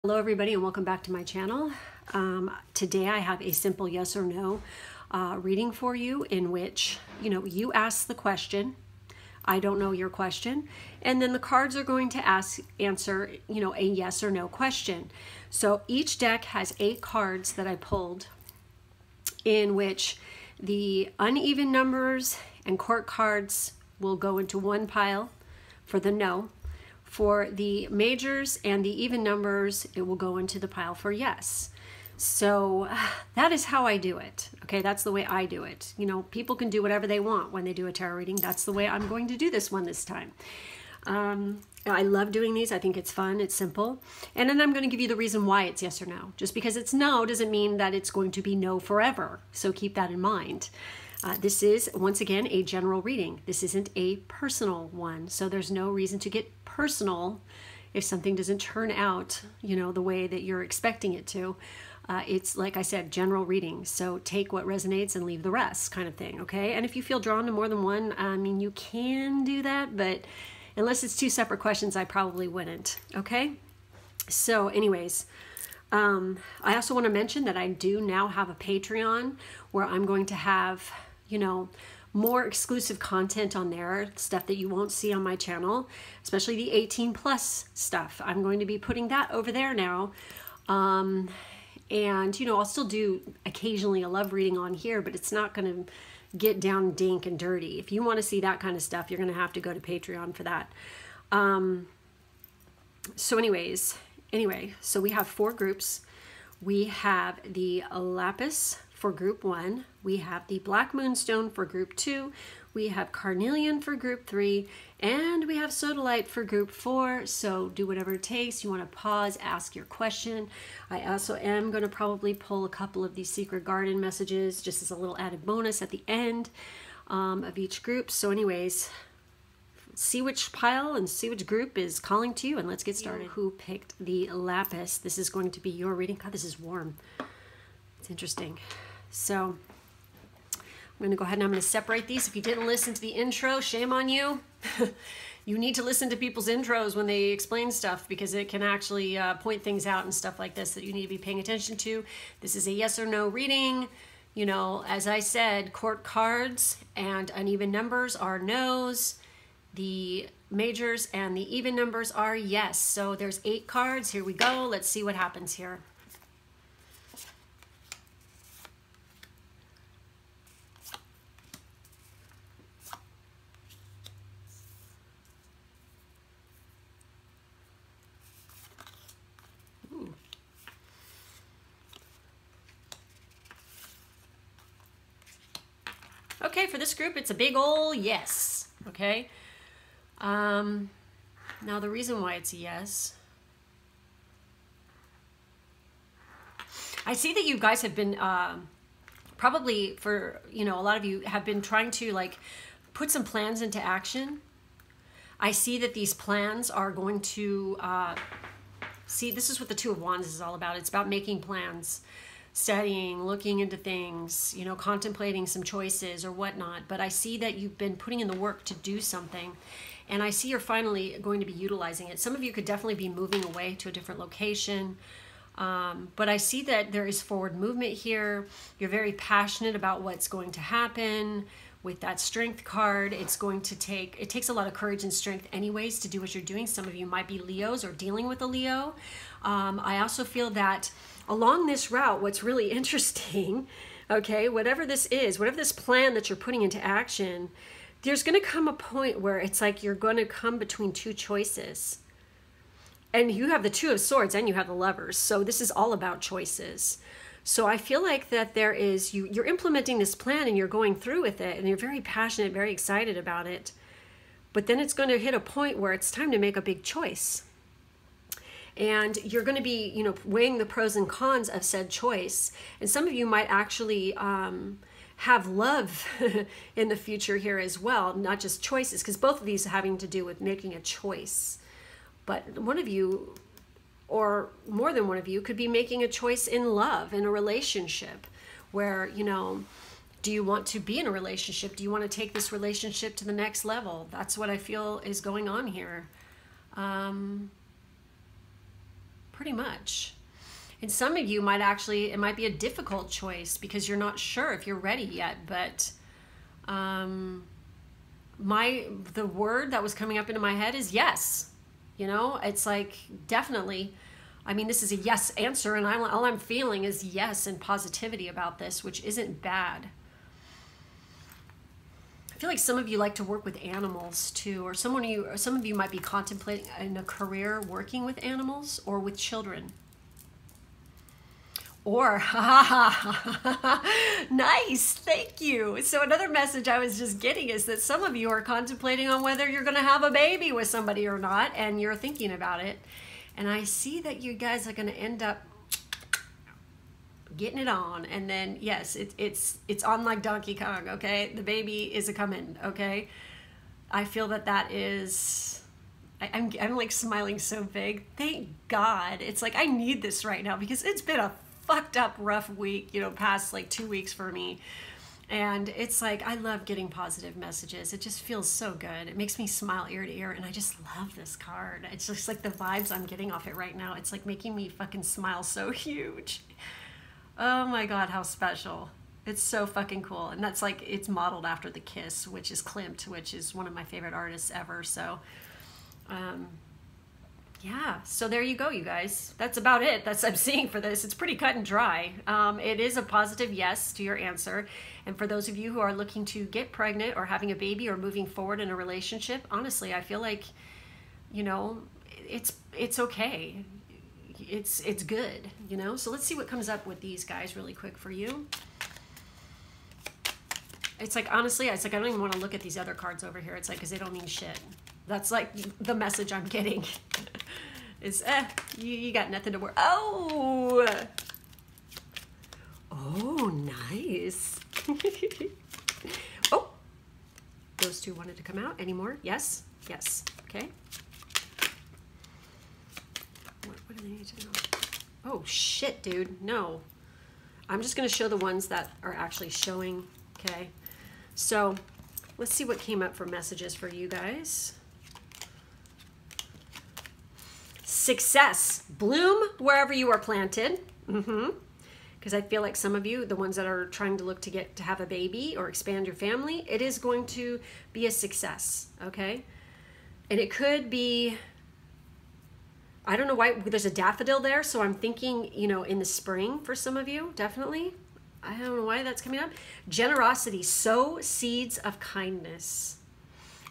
Hello everybody and welcome back to my channel. Today I have a simple yes or no reading for you in which, you ask the question. I don't know your question. And then the cards are going to answer, a yes or no question. So each deck has 8 cards that I pulled in which the uneven numbers and court cards will go into one pile for the no. For the majors and the even numbers, it will go into the pile for yes. So that is how I do it. Okay, that's the way I do it. People can do whatever they want when they do a tarot reading. That's the way I'm going to do this one this time. I love doing these. I think it's fun. It's simple. And then I'm going to give you the reason why it's yes or no. Just because it's no doesn't mean that it's going to be no forever. So keep that in mind. This is, once again, a general reading. This isn't a personal one. So there's no reason to get personal if something doesn't turn out, the way that you're expecting it to. It's, like I said, general reading. So take what resonates and leave the rest kind of thing, okay? And if you feel drawn to more than one, you can do that, but unless it's 2 separate questions, I probably wouldn't, okay? So anyways, I also want to mention that I do now have a Patreon where I'm going to have, more exclusive content on there, stuff that you won't see on my channel, especially the 18+ stuff. I'm going to be putting that over there now. And, I'll still do occasionally a love reading on here, but it's not going to get down dink and dirty. If you want to see that kind of stuff, you're going to have to go to Patreon for that. So we have 4 groups. We have the lapis for group 1. We have the black moonstone for group 2. We have carnelian for group 3. And we have sodalite for group 4. So do whatever it takes. You want to pause, ask your question. I also am going to probably pull a couple of these secret garden messages just as a little added bonus at the end of each group. So anyways, see which pile and see which group is calling to you, and let's get started. Who picked the lapis? This is going to be your reading. God, this is warm. It's interesting. So I'm going to go ahead and I'm going to separate these. If you didn't listen to the intro, shame on you. You need to listen to people's intros when they explain stuff, because it can actually point things out and stuff like this that you need to be paying attention to. This is a yes or no reading. As I said, court cards and uneven numbers are no's. The majors and the even numbers are yes. So there's 8 cards. Here we go. Let's see what happens here. Ooh. Okay, for this group, it's a big ol' yes. Okay. Now the reason why it's a yes, I see that you guys have been, probably for, a lot of you have been trying to put some plans into action. I see that these plans are going to, see, this is what the 2 of Wands is all about. It's about making plans, studying, looking into things, contemplating some choices or whatnot. But I see that you've been putting in the work to do something. And I see you're finally going to be utilizing it. Some of you could definitely be moving away to a different location. But I see that there is forward movement here. You're very passionate about what's going to happen. With that strength card, it takes a lot of courage and strength anyways to do what you're doing. Some of you might be Leos or dealing with a Leo. I also feel that along this route, what's really interesting, okay, whatever this is, whatever this plan that you're putting into action, there's going to come a point where it's like you're going to come between 2 choices. And you have the 2 of Swords and you have the Lovers. So this is all about choices. So I feel like that there is, you're implementing this plan and you're going through with it and you're very passionate, very excited about it. But then it's going to hit a point where it's time to make a big choice. And you're going to be, weighing the pros and cons of said choice. And some of you might actually have love in the future here as well, not just choices, because both of these are having to do with making a choice. But one of you, or more than one of you, could be making a choice in love, in a relationship, where, do you want to be in a relationship? Do you want to take this relationship to the next level? That's what I feel is going on here. pretty much. And some of you might actually, it might be a difficult choice because you're not sure if you're ready yet, but the word that was coming up into my head is yes. You know, it's like, definitely. I mean, this is a yes answer, and all I'm feeling is yes and positivity about this, which isn't bad. I feel like some of you like to work with animals too, or some of you might be contemplating in a career working with animals or with children. Or, nice, thank you. So another message I was just getting is that some of you are contemplating on whether you're going to have a baby with somebody or not, and you're thinking about it. And I see that you guys are going to end up getting it on. And then, yes, it's on like Donkey Kong, okay? The baby is a coming, okay? I feel that is... I'm like smiling so big. Thank God. It's like I need this right now because it's been a fucked up rough week, you know, past like 2 weeks for me. And it's like I love getting positive messages. It just feels so good. It makes me smile ear to ear, and I just love this card. It's just like the vibes I'm getting off it right now. It's like making me fucking smile so huge. Oh my God, how special. It's so fucking cool. And that's like, it's modeled after The Kiss, which is Klimt, which is one of my favorite artists ever. So yeah, so there you go, you guys. That's about it. I'm seeing for this. It's pretty cut and dry. It is a positive yes to your answer. And for those of you who are looking to get pregnant or having a baby or moving forward in a relationship, honestly, I feel like, you know, it's okay. It's good, you know? So let's see what comes up with these guys really quick for you. It's like, honestly, it's like I don't even want to look at these other cards over here. It's like, because they don't mean shit. That's like the message I'm getting. Is you got nothing to worry. Oh, nice. Oh, those two wanted to come out. Any more? Yes, okay. What do they need to know? Oh shit, dude, no. I'm just gonna show the ones that are actually showing. Okay, so let's see what came up for messages for you guys. Success. Bloom wherever you are planted. Because I feel like some of you, the ones that are trying to look to have a baby or expand your family, it is going to be a success, okay? And it could be, I don't know why, there's a daffodil there, so I'm thinking, you know, in the spring for some of you, definitely. I don't know why that's coming up. Generosity. Sow seeds of kindness.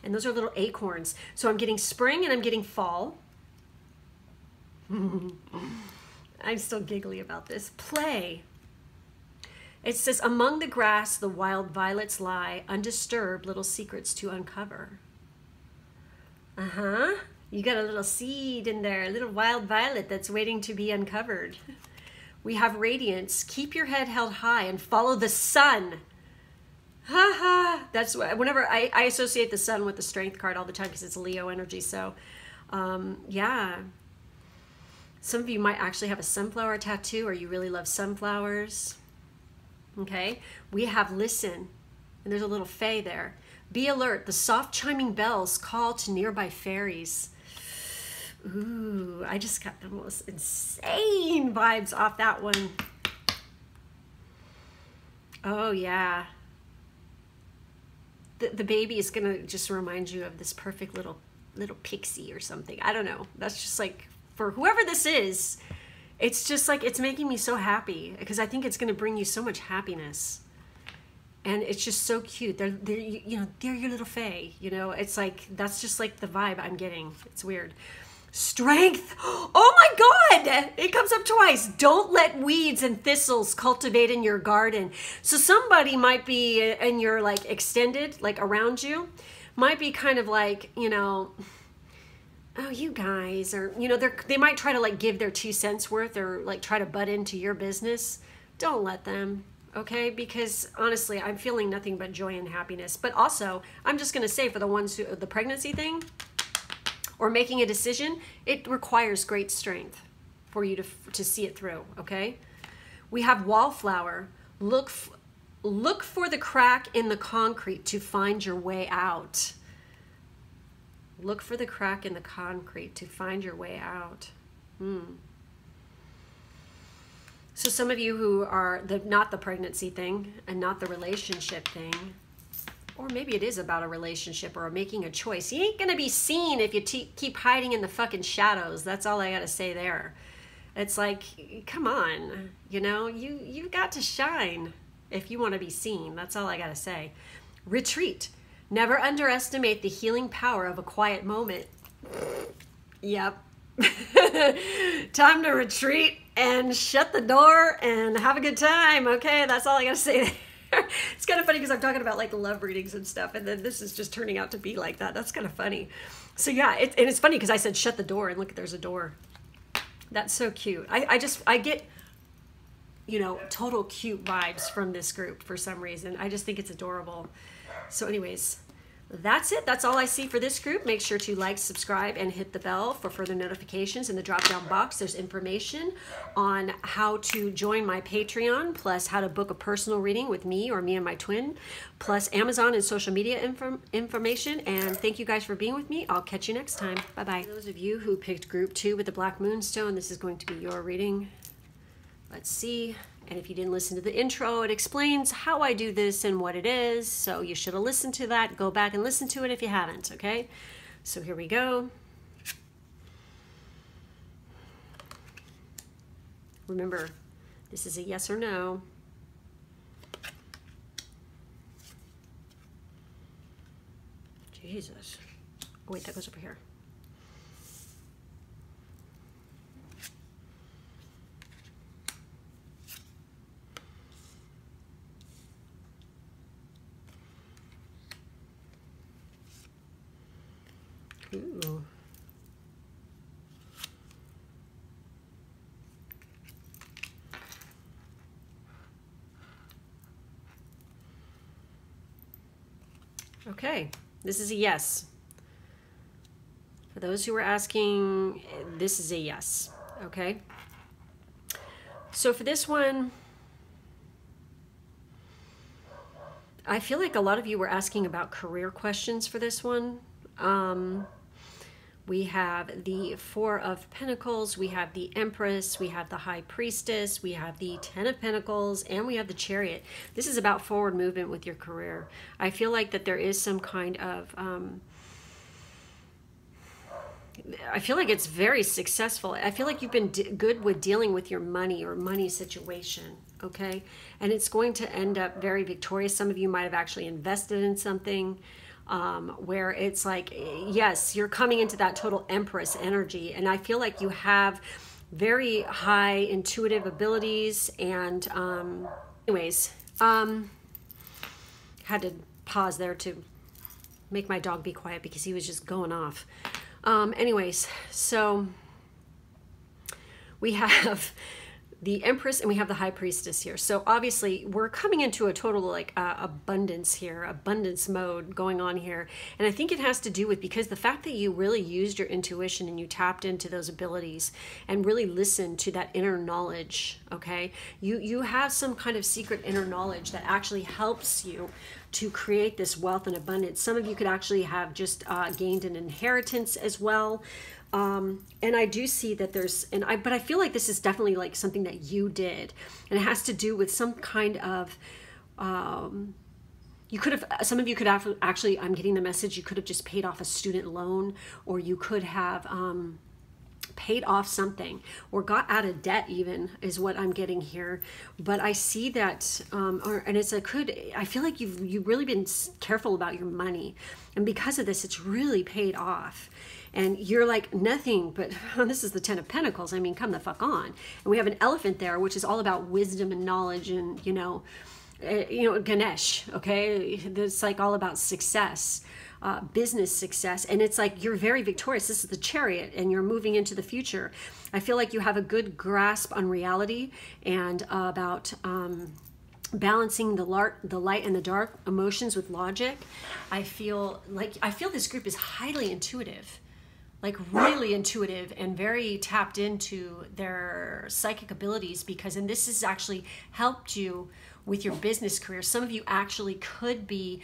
And those are little acorns. So I'm getting spring and I'm getting fall. I'm still giggly about this. Play. It says, among the grass the wild violets lie, undisturbed little secrets to uncover. You got a little seed in there, a little wild violet that's waiting to be uncovered. We have radiance. Keep your head held high and follow the sun. That's whenever I associate the sun with the strength card all the time because it's Leo energy. So yeah. Some of you might actually have a sunflower tattoo, or you really love sunflowers. Okay, we have listen, and there's a little fae there. Be alert, the soft chiming bells call to nearby fairies. Ooh, I just got the most insane vibes off that one. Oh yeah. The baby is gonna just remind you of this perfect little pixie or something. I don't know. That's just like, for whoever this is, it's just like, it's making me so happy because I think it's going to bring you so much happiness. And it's just so cute. They're you know, they're your little fae, you know. It's like, that's just like the vibe I'm getting. It's weird. Strength. Oh my God. It comes up twice. Don't let weeds and thistles cultivate in your garden. So somebody might be in your like extended, like around you, might be kind of like, you know, oh, you guys are, you know, they might try to like give their 2 cents worth or like try to butt into your business. Don't let them, okay? Because honestly, I'm feeling nothing but joy and happiness. But also, I'm just going to say for the ones who, the pregnancy thing or making a decision, it requires great strength for you to see it through, okay? We have wallflower. Look for the crack in the concrete to find your way out. Look for the crack in the concrete to find your way out. So some of you who are not the pregnancy thing and not the relationship thing, or maybe it is about a relationship or making a choice. You ain't gonna be seen if you keep hiding in the fucking shadows. That's all I gotta say there. It's like, come on, you know, you got to shine if you want to be seen. That's all I gotta say. Retreat. Never underestimate the healing power of a quiet moment. Yep. Time to retreat and shut the door and have a good time. Okay, that's all I gotta say there. It's kind of funny because I'm talking about like love readings and stuff, and then this is just turning out to be like that. That's kind of funny. So yeah, and it's funny because I said shut the door, and look, there's a door. That's so cute. I get, you know, total cute vibes from this group for some reason. I just think it's adorable. So anyways, that's it. That's all I see for this group. Make sure to like, subscribe, and hit the bell for further notifications. In the drop-down box, there's information on how to join my Patreon, plus how to book a personal reading with me or me and my twin, plus Amazon and social media information. And thank you guys for being with me. I'll catch you next time. Bye-bye. Those of you who picked group 2 with the Black Moonstone, this is going to be your reading. Let's see. And if you didn't listen to the intro, it explains how I do this and what it is. So you should have listened to that. Go back and listen to it if you haven't, okay? So here we go. Remember, this is a yes or no. Jesus. Oh, wait, that goes over here. Ooh. Okay, this is a yes. For those who were asking, this is a yes, okay? So for this one, I feel like a lot of you were asking about career questions for this one. We have the 4 of Pentacles, we have the Empress, we have the High Priestess, we have the 10 of Pentacles, and we have the Chariot. This is about forward movement with your career. I feel like that there is some kind of, I feel like it's very successful. I feel like you've been good with dealing with your money or money situation, okay? And it's going to end up very victorious. Some of you might have actually invested in something. Where it's like, yes, you're coming into that total Empress energy. And I feel like you have very high intuitive abilities. And anyways, had to pause there to make my dog be quiet because he was just going off. Anyways, so we have the Empress and we have the High Priestess here. So obviously we're coming into a total like abundance here, abundance mode going on here. And I think it has to do with because the fact that you really used your intuition and you tapped into those abilities and really listened to that inner knowledge, okay? You have some kind of secret inner knowledge that actually helps you to create this wealth and abundance. Some of you could actually have just gained an inheritance as well. And I do see that there's, but I feel like this is definitely like something that you did, and it has to do with some kind of, you could have, some of you could have actually, I'm getting the message, you could have just paid off a student loan, or you could have, paid off something or got out of debt even is what I'm getting here. But I see that, and it's a I feel like you've really been careful about your money. And because of this, it's really paid off. And you're like nothing, but this is the 10 of Pentacles. I mean, come the fuck on. And we have an elephant there, which is all about wisdom and knowledge and, Ganesh, okay? It's like all about success. Business success, and it's like you're very victorious. This is the Chariot, and you're moving into the future. I feel like you have a good grasp on reality and about balancing the light and the dark emotions with logic. I feel this group is highly intuitive, like really intuitive and very tapped into their psychic abilities, and this has actually helped you with your business career. Some of you actually could be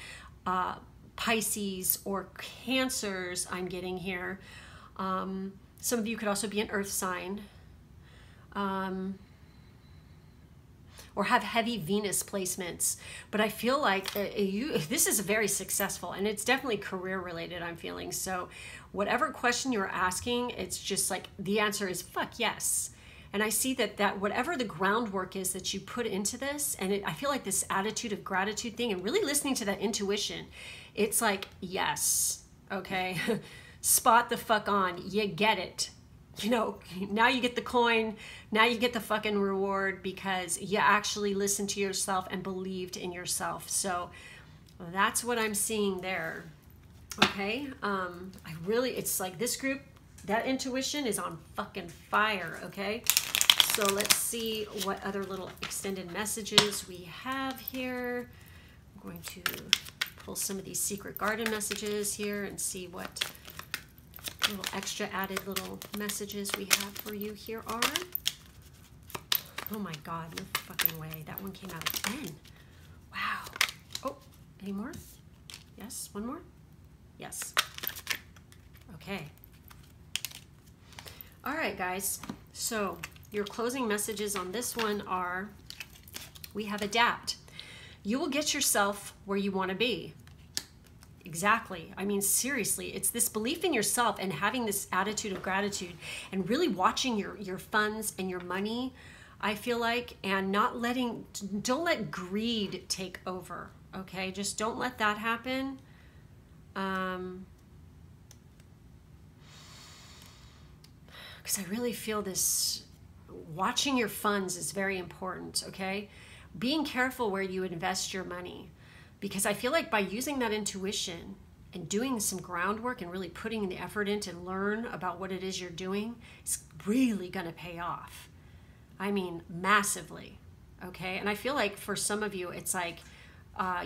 Pisces or Cancers, I'm getting here. Some of you could also be an earth sign. or have heavy Venus placements. But I feel like this is very successful, and it's definitely career related, I'm feeling. So whatever question you're asking, it's just like the answer is fuck yes. And I see that whatever the groundwork is that you put into this, and I feel like this attitude of gratitude thing and really listening to that intuition, it's like, yes, okay, spot the fuck on, you get it. You know, now you get the coin, now you get the fucking reward because you actually listened to yourself and believed in yourself. So that's what I'm seeing there. Okay, it's like this group, that intuition is on fucking fire, okay? So let's see what other little extended messages we have here. I'm going to pull some of these secret garden messages here and see what little extra added little messages we have for you here are. Oh my God, no fucking way. That one came out again. Wow. Oh, any more? Yes, one more? Yes. Okay. All right, guys. So your closing messages on this one are, we have adapt. You will get yourself where you want to be. Exactly. I mean, seriously, it's this belief in yourself and having this attitude of gratitude and really watching your funds and your money, I feel like, and don't let greed take over. Okay. Just don't let that happen. Because I really feel this, watching your funds is very important, okay? Being careful where you invest your money, because I feel like by using that intuition and doing some groundwork and really putting the effort in to learn about what it is you're doing, it's really gonna pay off. I mean, massively, okay? And I feel like for some of you, it's like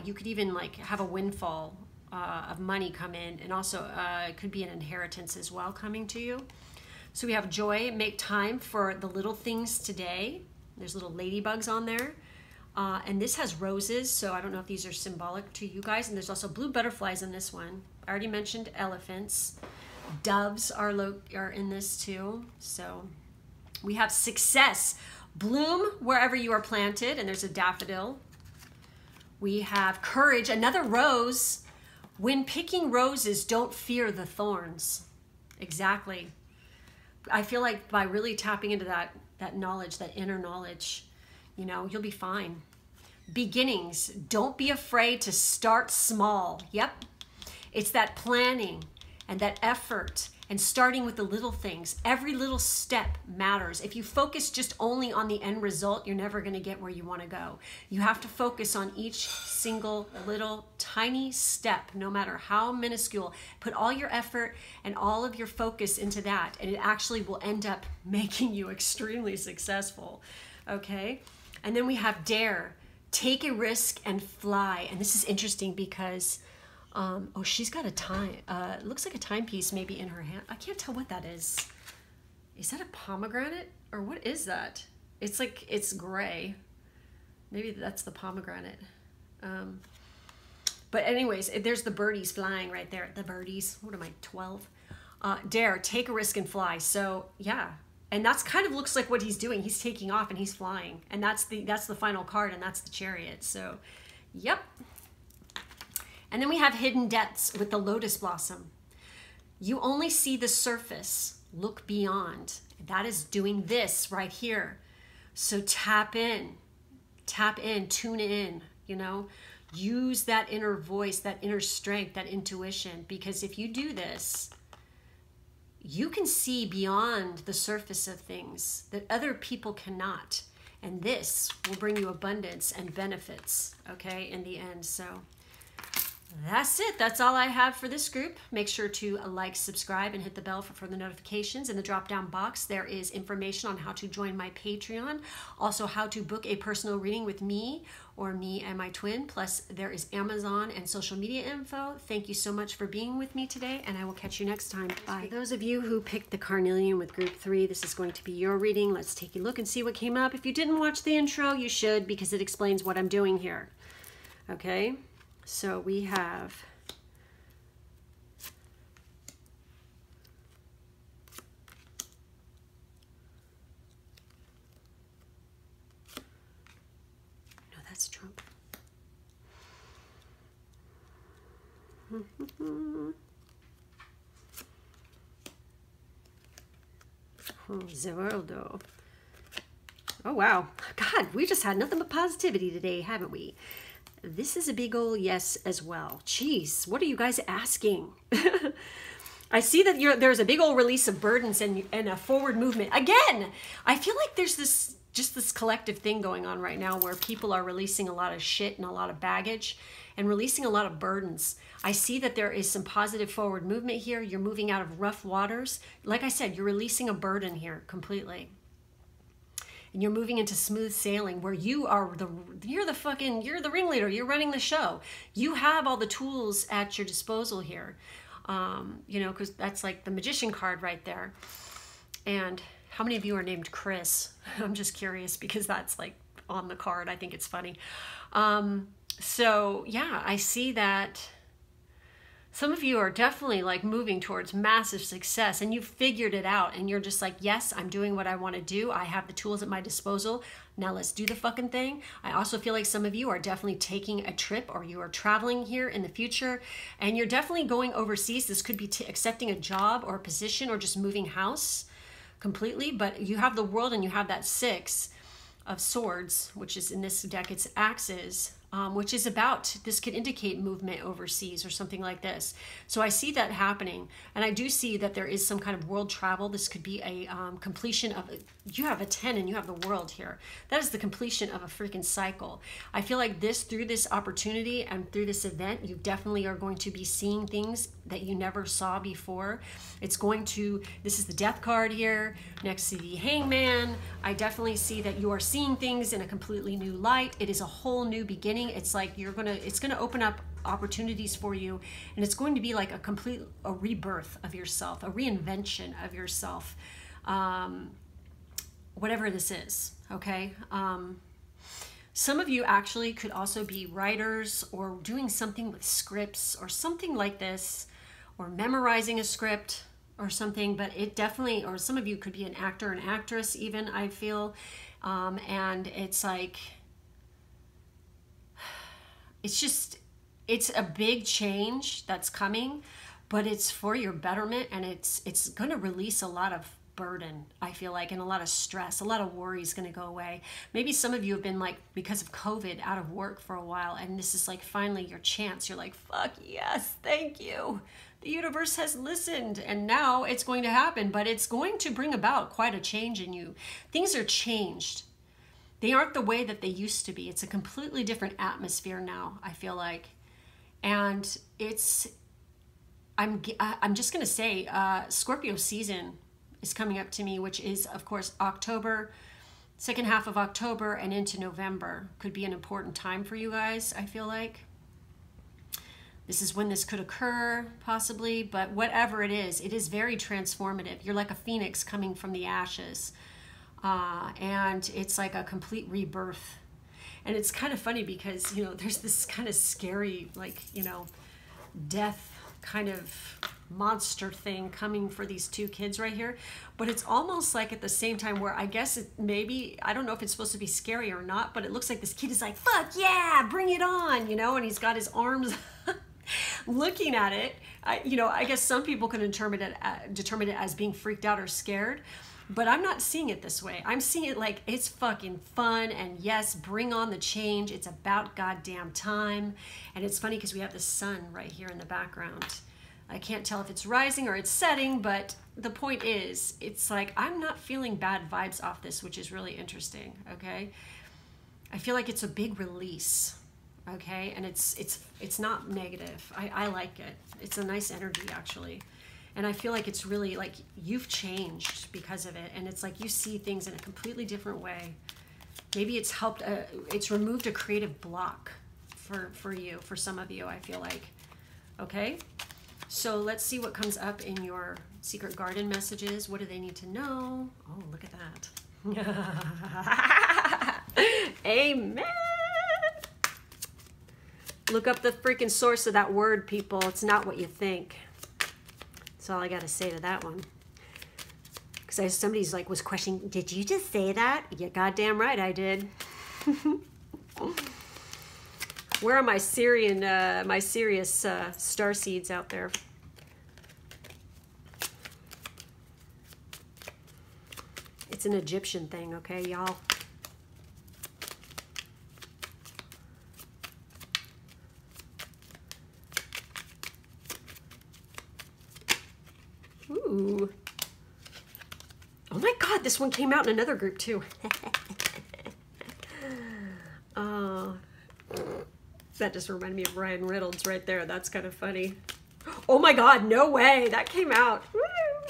you could even like have a windfall of money come in, and also it could be an inheritance as well coming to you. So we have joy, make time for the little things today. There's little ladybugs on there. And this has roses, so I don't know if these are symbolic to you guys. And there's also blue butterflies in this one. I already mentioned elephants. Doves are in this too. So we have success. Bloom wherever you are planted, and there's a daffodil. We have courage, another rose. When picking roses, don't fear the thorns. Exactly. I feel like by really tapping into that knowledge, that inner knowledge, you know, you'll be fine. Beginnings. Don't be afraid to start small. Yep. It's that planning and that effort and starting with the little things. Every little step matters. If you focus just only on the end result, you're never going to get where you want to go. You have to focus on each single little tiny step, no matter how minuscule. Put all your effort and all of your focus into that, and it actually will end up making you extremely successful. Okay? And then we have dare. Take a risk and fly. And this is interesting because oh, she's got a time, it looks like a timepiece maybe in her hand. I can't tell what that is. Is that a pomegranate or what is that? It's like, it's gray. Maybe that's the pomegranate. But anyways, there's the birdies flying right there. The birdies, what am I, 12? Dare, take a risk and fly. So yeah, and that's kind of looks like what he's doing. He's taking off and he's flying, and that's the final card, and that's the Chariot. So, yep. And then we have hidden depths with the lotus blossom. You only see the surface. Look beyond. That is doing this right here. So tap in, tune in, you know. Use that inner voice, that inner strength, that intuition, because if you do this, you can see beyond the surface of things that other people cannot. And this will bring you abundance and benefits, okay, in the end. So that's it. That's all I have for this group. Make sure to like, subscribe, and hit the bell for further notifications. In the drop-down box, there is information on how to join my Patreon, also how to book a personal reading with me or me and my twin. Plus, there is Amazon and social media info. Thank you so much for being with me today, and I will catch you next time. Bye. For those of you who picked the Carnelian with Group 3, this is going to be your reading. Let's take a look and see what came up. If you didn't watch the intro, you should, because it explains what I'm doing here. Okay? So we have That's Trump. Zeraldo. Oh, wow. God, we just had nothing but positivity today, haven't we? This is a big ol' yes as well. Jeez, what are you guys asking? I see that there's a big old release of burdens and a forward movement. Again, I feel like there's this collective thing going on right now where people are releasing a lot of shit and a lot of baggage and releasing a lot of burdens. I see that there is some positive forward movement here. You're moving out of rough waters. Like I said, you're releasing a burden here completely. And you're moving into smooth sailing where you're the ringleader. You're running the show. You have all the tools at your disposal here. You know, because that's like the magician card right there. And how many of you are named Chris? I'm just curious because that's like on the card. I think it's funny. So yeah, I see that some of you are definitely like moving towards massive success and you've figured it out and you're just like, yes, I'm doing what I want to do. I have the tools at my disposal. Now let's do the fucking thing. I also feel like some of you are definitely taking a trip or you are traveling here in the future and you're definitely going overseas. This could be accepting a job or a position or just moving house completely, but you have the world and you have that 6 of swords, which is in this deck, it's axes. Which is about, this could indicate movement overseas or something like this. So I see that happening. And I do see that there is some kind of world travel. This could be a completion of, you have a 10 and you have the world here. That is the completion of a freaking cycle. I feel like through this opportunity and through this event, you definitely are going to be seeing things that you never saw before. It's going to, this is the death card here next to the hangman. I definitely see that you are seeing things in a completely new light. It is a whole new beginning. It's like it's gonna open up opportunities for you, and it's going to be like a rebirth of yourself, a reinvention of yourself, whatever this is. Okay. Some of you actually could also be writers or doing something with scripts or something like this, or memorizing a script or something. But it definitely, or some of you could be an actor, an actress, even, I feel, and it's like, it's a big change that's coming, but it's for your betterment, and it's going to release a lot of burden, I feel like, and a lot of stress. A lot of worry is going to go away. Maybe some of you have been like, because of COVID, out of work for a while, and this is like finally your chance. You're like, fuck yes, thank you. The universe has listened, and now it's going to happen, but it's going to bring about quite a change in you. Things are changed. They aren't the way that they used to be. It's a completely different atmosphere now, I feel like. And I'm just going to say, Scorpio season is coming up to me, which is, of course, October, second half of October and into November. Could be an important time for you guys, I feel like. This is when this could occur, possibly. But whatever it is very transformative. You're like a phoenix coming from the ashes. And it's like a complete rebirth. And it's kind of funny because, you know, there's this kind of scary, like, you know, death kind of monster thing coming for these 2 kids right here. But it's almost like at the same time where I guess maybe, I don't know if it's supposed to be scary or not, but it looks like this kid is like, fuck yeah, bring it on, you know, and he's got his arms looking at it. You know, I guess some people can determine it as being freaked out or scared. But I'm not seeing it this way. I'm seeing it like it's fucking fun, and yes, bring on the change. It's about goddamn time. And it's funny because we have the sun right here in the background. I can't tell if it's rising or it's setting, but the point is, it's like I'm not feeling bad vibes off this, which is really interesting, okay? I feel like it's a big release, okay? And it's not negative. I like it. It's a nice energy, actually. And I feel like it's really like you've changed because of it. And it's like you see things in a completely different way. Maybe it's helped, it's removed a creative block for you, for some of you, I feel like. Okay? So let's see what comes up in your Secret Garden messages. What do they need to know? Oh, look at that. Amen. Look up the freaking source of that word, people. It's not what you think. That's all I got to say to that one. Because somebody's like was questioning, did you just say that? Yeah, goddamn right I did. Where are my Syrian, my serious star seeds out there? It's an Egyptian thing, okay, y'all? Ooh. Oh my God, this one came out in another group too. That just reminded me of Ryan Reynolds right there. That's kind of funny. Oh my God, no way. That came out. Woo!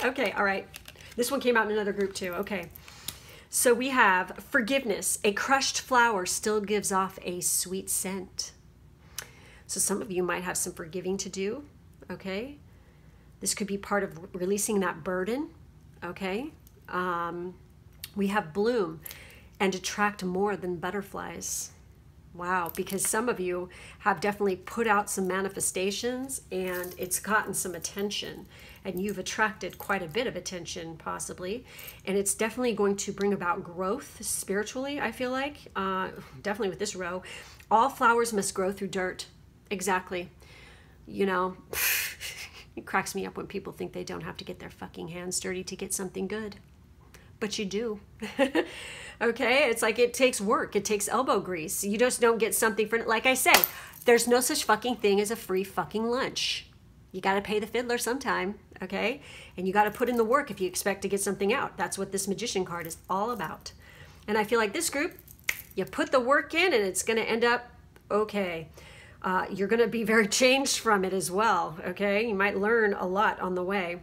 Okay, all right. This one came out in another group too. Okay. So we have forgiveness. A crushed flower still gives off a sweet scent. So some of you might have some forgiving to do. Okay. This could be part of releasing that burden. Okay. We have bloom and attract more than butterflies. Wow, because some of you have definitely put out some manifestations and it's gotten some attention and you've attracted quite a bit of attention possibly. And it's definitely going to bring about growth spiritually, I feel like. Definitely with this row. All flowers must grow through dirt. Exactly. You know, it cracks me up when people think they don't have to get their fucking hands dirty to get something good. But you do. Okay, it's like it takes work. It takes elbow grease. You just don't get something for, like I say, there's no such fucking thing as a free fucking lunch. You got to pay the fiddler sometime, okay? And you got to put in the work if you expect to get something out. That's what this magician card is all about. And I feel like this group, you put the work in and it's going to end up okay. You're going to be very changed from it as well, okay? You might learn a lot on the way.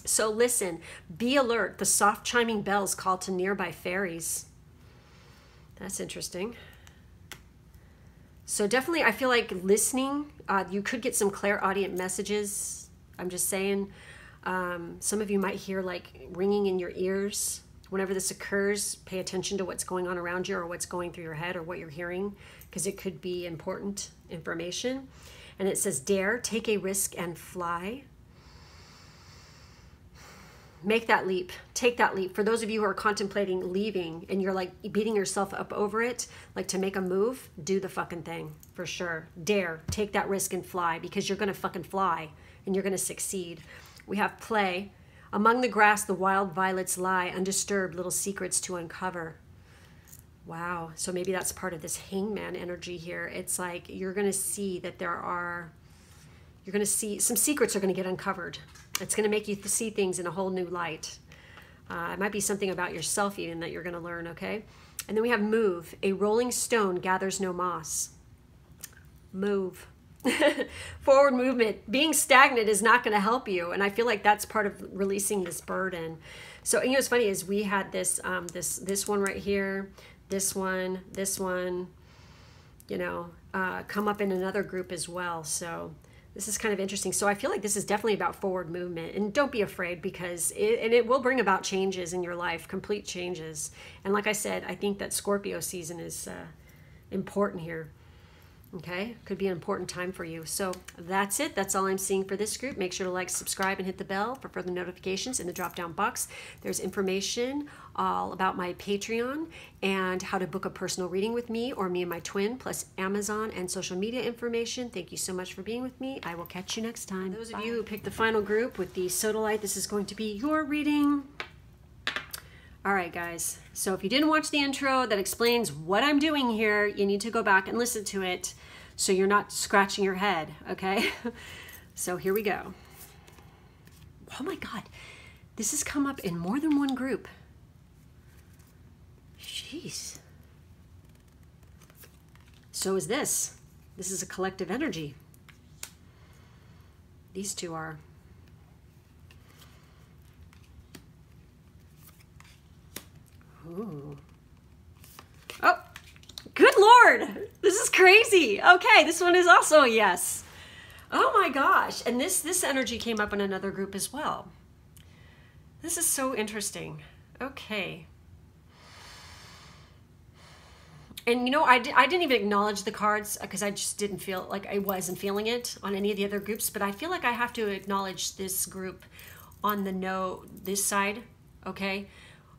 So listen, be alert. The soft chiming bells call to nearby fairies. That's interesting. So definitely, I feel like listening, you could get some clairaudient messages. I'm just saying, some of you might hear like ringing in your ears. Whenever this occurs, pay attention to what's going on around you or what's going through your head or what you're hearing, because it could be important information. And it says, dare, take a risk and fly. Make that leap. Take that leap. For those of you who are contemplating leaving and you're like beating yourself up over it, like to make a move, do the fucking thing for sure. Dare. Take that risk and fly, because you're going to fucking fly and you're going to succeed. We have play. Among the grass, the wild violets lie, undisturbed little secrets to uncover. Wow. So maybe that's part of this hangman energy here. It's like you're going to see that you're going to see some secrets are going to get uncovered. It's going to make you see things in a whole new light. It might be something about yourself even that you're going to learn, okay? And then we have move. A rolling stone gathers no moss. Move. Forward movement. Being stagnant is not going to help you. And I feel like that's part of releasing this burden. So, you know, what's funny is we had this, this one right here, this one, you know, come up in another group as well. So this is kind of interesting. So I feel like this is definitely about forward movement, and don't be afraid, because it will bring about changes in your life, complete changes. And like I said, I think that Scorpio season is important here. Okay, could be an important time for you. So that's it. That's all I'm seeing for this group. Make sure to like, subscribe, and hit the bell for further notifications. In the drop-down box, there's information all about my Patreon and how to book a personal reading with me or me and my twin, plus Amazon and social media information. Thank you so much for being with me. I will catch you next time. Those of you who picked the final group with the sodalite, this is going to be your reading. All right, guys. So if you didn't watch the intro that explains what I'm doing here, you need to go back and listen to it so you're not scratching your head, okay? So here we go. Oh my God. This has come up in more than one group. Jeez. So is this. This is a collective energy. These two are. Ooh. Oh, good Lord. This is crazy. Okay, this one is also a yes. Oh my gosh. And this energy came up in another group as well. This is so interesting. Okay. And you know, I didn't even acknowledge the cards because I just didn't feel like I wasn't feeling it on any of the other groups, but I feel like I have to acknowledge this group on the this side, okay?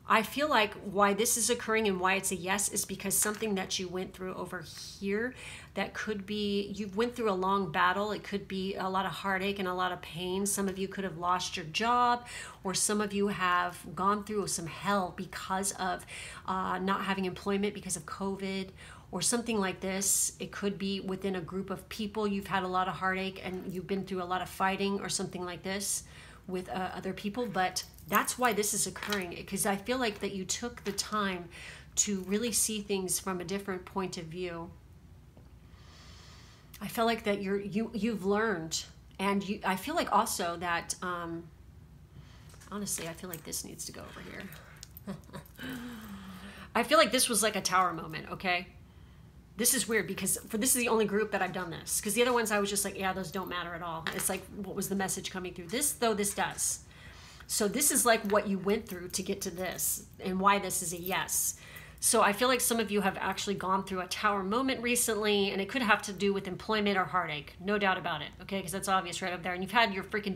I feel like why this is occurring and why it's a yes is because something that you went through over here that could be, you went through a long battle. It could be a lot of heartache and a lot of pain. Some of you could have lost your job, or some of you have gone through some hell because of not having employment because of COVID or something like this. It could be within a group of people. You've had a lot of heartache and you've been through a lot of fighting or something like this with other people, but that's why this is occurring, because I feel like that you took the time to really see things from a different point of view. I feel like that you've learned, and I feel like also that honestly, I feel like this needs to go over here. I feel like this was like a tower moment, okay? This is weird because this is the only group that I've done this, because the other ones I was just like, yeah, those don't matter at all. It's like, what was the message coming through? This, though, this does. So this is like what you went through to get to this and why this is a yes. So I feel like some of you have actually gone through a tower moment recently, and it could have to do with employment or heartache. No doubt about it, okay? Because that's obvious right up there. And you've had your freaking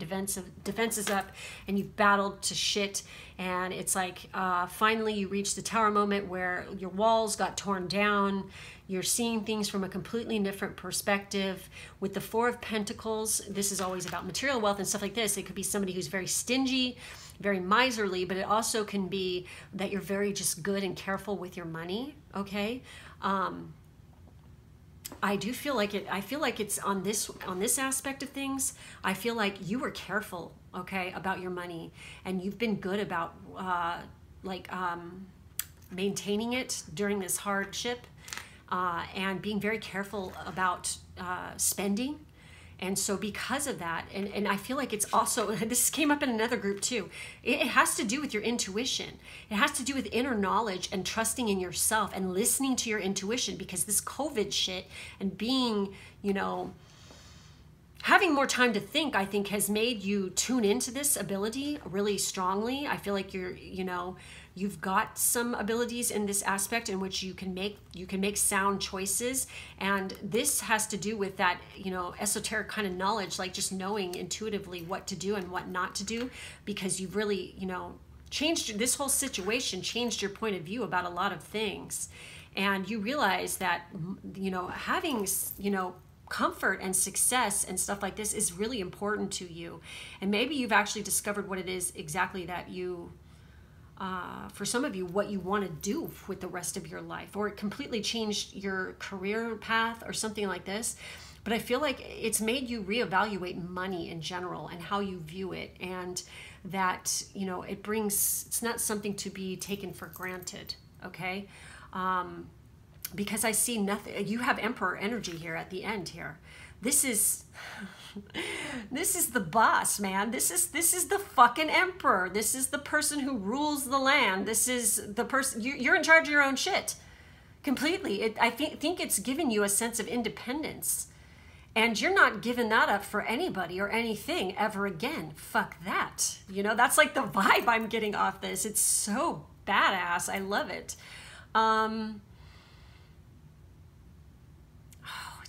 defenses up, and you've battled to shit. And it's like finally you reach the tower moment where your walls got torn down. You're seeing things from a completely different perspective. With the Four of Pentacles, this is always about material wealth and stuff like this. It could be somebody who's very stingy, very miserly, but it also can be that you're very just good and careful with your money, okay? I do feel like it. I feel like it's on this aspect of things. I feel like you were careful, okay, about your money, and you've been good about maintaining it during this hardship. And being very careful about spending. And so because of that, and I feel like it's also, this came up in another group too, it has to do with your intuition. It has to do with inner knowledge and trusting in yourself and listening to your intuition, because this COVID shit and being, you know, having more time to think, I think, has made you tune into this ability really strongly. I feel like you've got some abilities in this aspect in which you can make sound choices, and this has to do with that, you know, esoteric kind of knowledge, like just knowing intuitively what to do and what not to do, because you've really, you know, changed this whole situation, changed your point of view about a lot of things, and you realize that, you know, having, you know, comfort and success and stuff like this is really important to you. And maybe you've actually discovered what it is exactly that you, for some of you, what you want to do with the rest of your life, or it completely changed your career path or something like this. But I feel like it's made you reevaluate money in general and how you view it, and that, you know, it's not something to be taken for granted, okay? Because I see nothing. You have Emperor energy here at the end here. This is the boss, man. This is the fucking Emperor. This is the person who rules the land. This is the person, you're in charge of your own shit completely. I think it's given you a sense of independence, and you're not giving that up for anybody or anything ever again. Fuck that. You know, that's like the vibe I'm getting off this. It's so badass. I love it.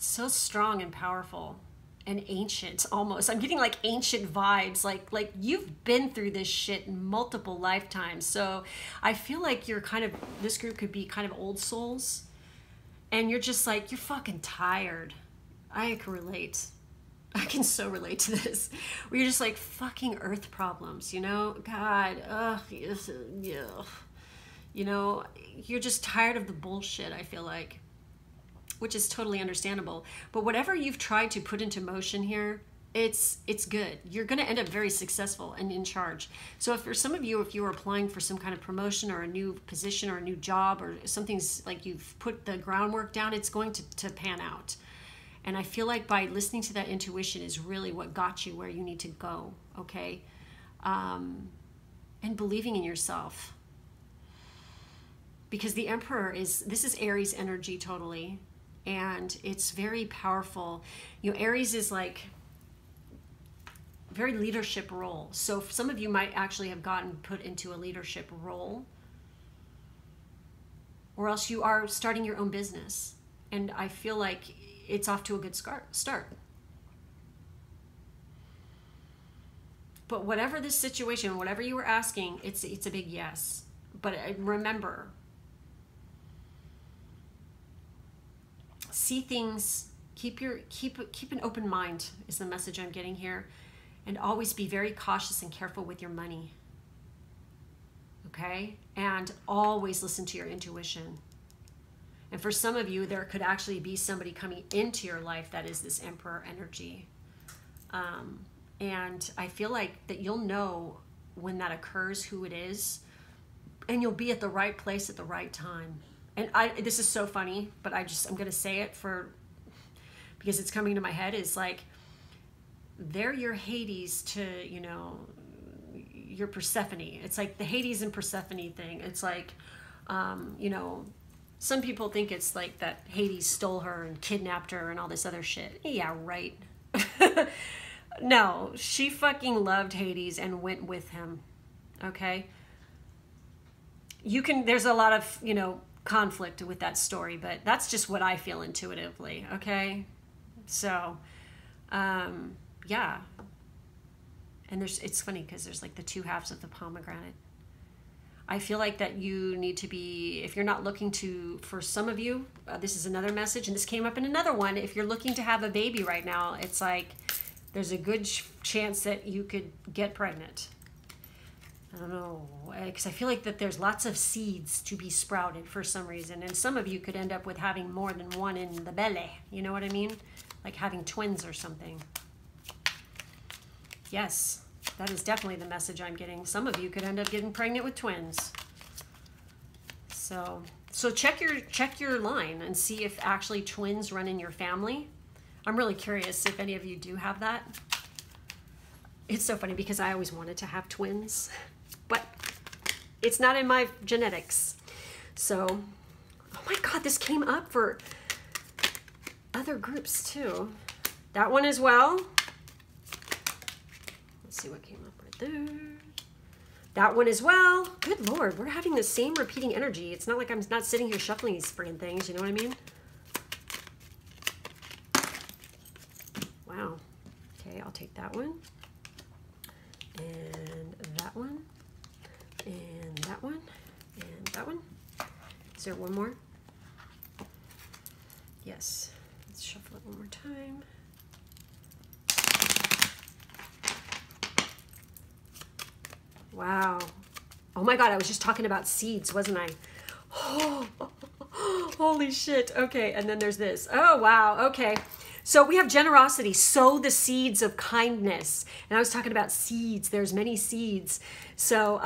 So strong and powerful and ancient almost. I'm getting like ancient vibes, like you've been through this shit in multiple lifetimes. So I feel like you're kind of, this group could be kind of old souls, and you're just like, you're fucking tired. I can relate. I can so relate to this. Where you're just like, fucking earth problems, you know? God, yeah. You know, you're just tired of the bullshit, I feel like. Which is totally understandable. But whatever you've tried to put into motion here, it's good. You're going to end up very successful and in charge. So if for some of you, if you were applying for some kind of promotion or a new position or a new job or something's like you've put the groundwork down, it's going to pan out. And I feel like by listening to that intuition is really what got you where you need to go, okay? And believing in yourself. Because the Emperor this is Aries energy totally. And it's very powerful. You know, Aries is like very leadership role. So some of you might actually have gotten put into a leadership role, or else you are starting your own business. And I feel like it's off to a good start. But whatever this situation, whatever you were asking, it's a big yes. but remember, see things, keep an open mind is the message I'm getting here, and always be very cautious and careful with your money. Okay? And always listen to your intuition. And for some of you, there could actually be somebody coming into your life that is this Emperor energy. And I feel like that you'll know when that occurs, who it is, and you'll be at the right place at the right time. And this is so funny, but I'm going to say it because it's coming to my head, is like, they're your Hades to, you know, your Persephone. It's like the Hades and Persephone thing. It's like, you know, some people think it's like that Hades stole her and kidnapped her and all this other shit. Yeah, right. No, she fucking loved Hades and went with him. Okay? There's a lot of, you know, conflict with that story, but that's just what I feel intuitively. Okay? So, yeah. And it's funny because there's like the two halves of the pomegranate. I feel like that you need to be, if you're not looking to, for some of you, this is another message, and this came up in another one. If you're looking to have a baby right now, it's like there's a good chance that you could get pregnant. I don't know, because I feel like that there's lots of seeds to be sprouted for some reason, and some of you could end up with having more than one in the belly. You know what I mean? Like having twins or something. Yes. That is definitely the message I'm getting. Some of you could end up getting pregnant with twins. So check your line and see if actually twins run in your family. I'm really curious if any of you do have that. It's so funny because I always wanted to have twins, but it's not in my genetics. So, oh my God, this came up for other groups too. That one as well. See what came up right there. That one as well. Good Lord, we're having the same repeating energy. It's not like I'm not sitting here shuffling these friggin' things, you know what I mean? Wow. Okay, I'll take that one. And that one. And that one. And that one. Is there one more? Yes. Let's shuffle it one more time. Wow. Oh my God, I was just talking about seeds, wasn't I? Oh, holy shit. Okay, and then there's this. Oh, wow. Okay. So we have generosity. Sow the seeds of kindness. And I was talking about seeds. There's many seeds. So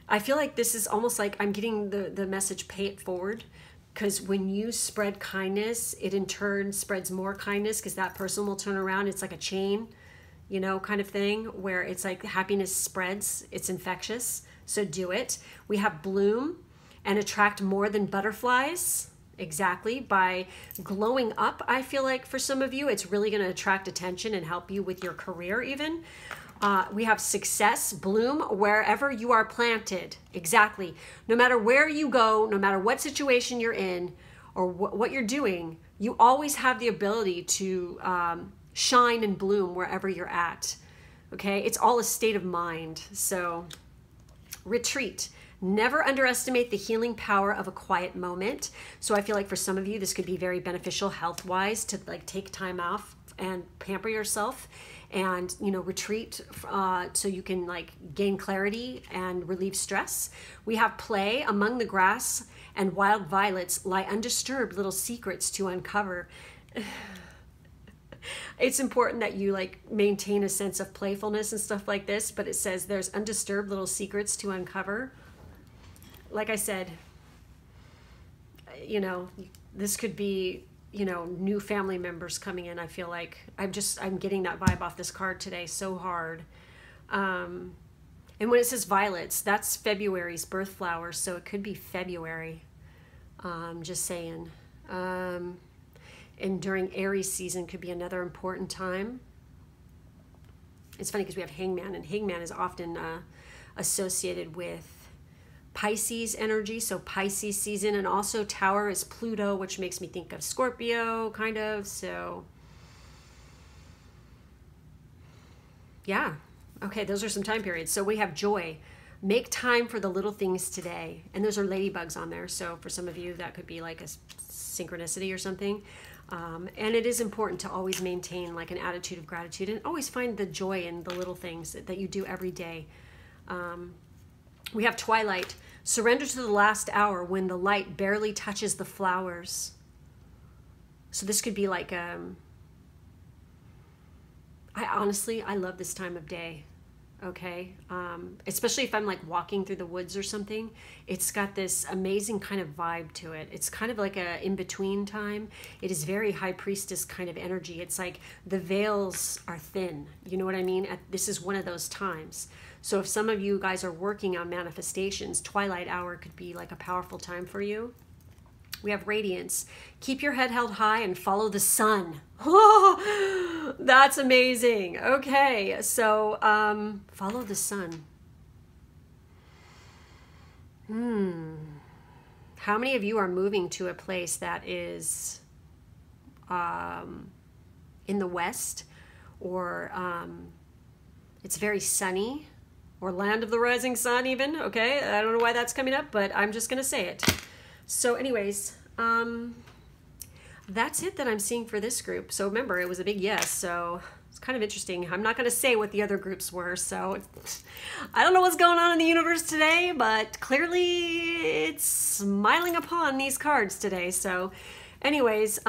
I feel like this is almost like I'm getting the message, pay it forward. Because when you spread kindness, it in turn spreads more kindness because that person will turn around. It's like a chain, you know, kind of thing where it's like happiness spreads. It's infectious. So do it. We have bloom and attract more than butterflies. Exactly. By glowing up, I feel like for some of you, it's really going to attract attention and help you with your career even. We have success, bloom wherever you are planted. Exactly. No matter where you go, no matter what situation you're in or what you're doing, you always have the ability to shine and bloom wherever you're at. Okay? It's all a state of mind. So retreat. Never underestimate the healing power of a quiet moment. So I feel like for some of you, this could be very beneficial health-wise to like take time off and pamper yourself and, you know, retreat so you can like gain clarity and relieve stress. We have play. Among the grass and wild violets lie undisturbed little secrets to uncover. It's important that you like maintain a sense of playfulness and stuff like this, but it says there's undisturbed little secrets to uncover. Like I said, you know, this could be, you know, new family members coming in. I feel like I'm getting that vibe off this card today so hard. And when it says violets, that's February's birth flower. So it could be February. Just saying. And during Aries season could be another important time. It's funny because we have Hangman, and Hangman is often associated with Pisces energy, so Pisces season, and also Tower is Pluto, which makes me think of Scorpio, kind of. So yeah, okay, those are some time periods. So we have joy. Make time for the little things today. And those are ladybugs on there. So for some of you, that could be like a synchronicity or something. And it is important to always maintain like an attitude of gratitude and always find the joy in the little things that you do every day. We have twilight. Surrender to the last hour when the light barely touches the flowers. So this could be like, I love this time of day. Okay. Especially if I'm like walking through the woods or something, it's got this amazing kind of vibe to it. It's kind of like a in-between time. It is very high priestess kind of energy. It's like the veils are thin. You know what I mean? This is one of those times. So if some of you guys are working on manifestations, twilight hour could be like a powerful time for you. We have radiance. Keep your head held high and follow the sun. Oh, that's amazing. Okay, so follow the sun. How many of you are moving to a place that is in the west, or it's very sunny, or land of the rising sun even? Okay, I don't know why that's coming up, but I'm just going to say it. So anyways, that's it that I'm seeing for this group. So remember, it was a big yes, so it's kind of interesting. I'm not going to say what the other groups were, so I don't know what's going on in the universe today, but clearly it's smiling upon these cards today. So anyways,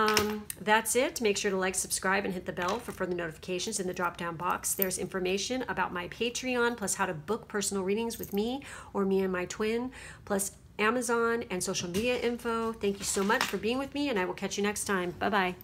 that's it. Make sure to like, subscribe, and hit the bell for further notifications in the drop-down box. There's information about my Patreon, plus how to book personal readings with me or me and my twin, plus Amazon and social media info. Thank you so much for being with me, and I will catch you next time. Bye-bye.